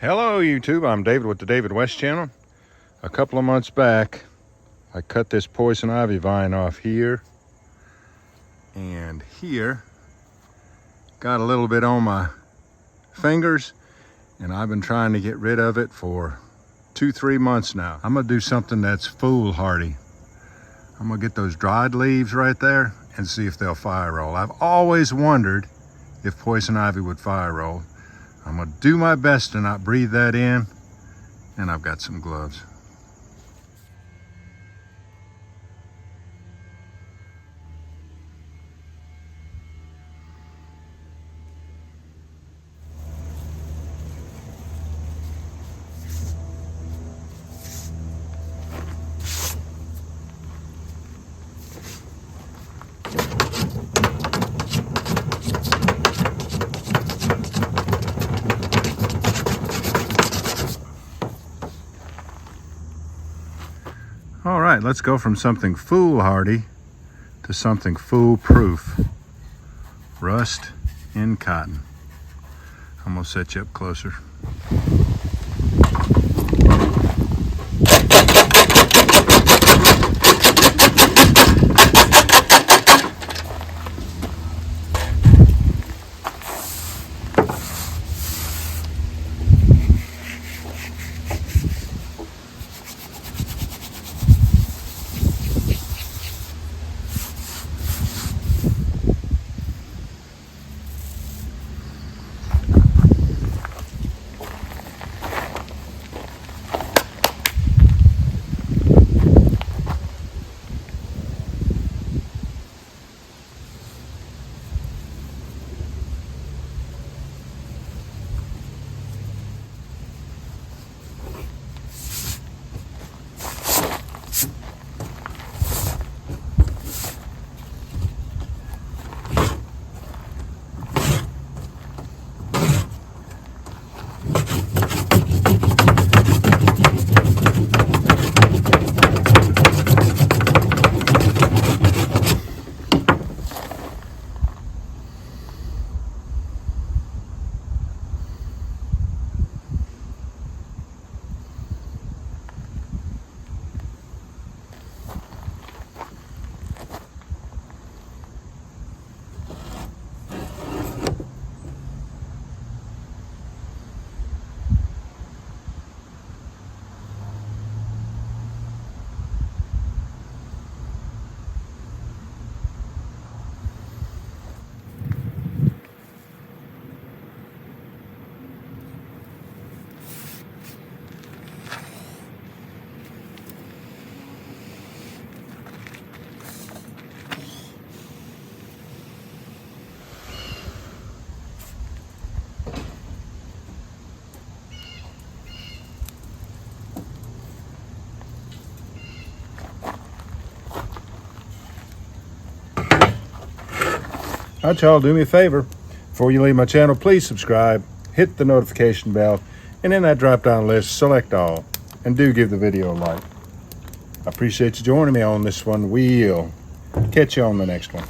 Hello YouTube, I'm David with the David West channel. A couple of months back I cut this poison ivy vine off here and here. Got a little bit on my fingers and I've been trying to get rid of it for 2-3 months now. I'm gonna do something that's foolhardy. I'm gonna get those dried leaves right there and see if they'll fire roll. I've always wondered if poison ivy would fire roll. I'm gonna do my best to not breathe that in, and I've got some gloves. All right, let's go from something foolhardy to something foolproof. Rust in cotton. I'm gonna set you up closer. All right, y'all, do me a favor. Before you leave my channel, please subscribe, hit the notification bell, and in that drop-down list, select all, and do give the video a like. I appreciate you joining me on this one. We'll catch you on the next one.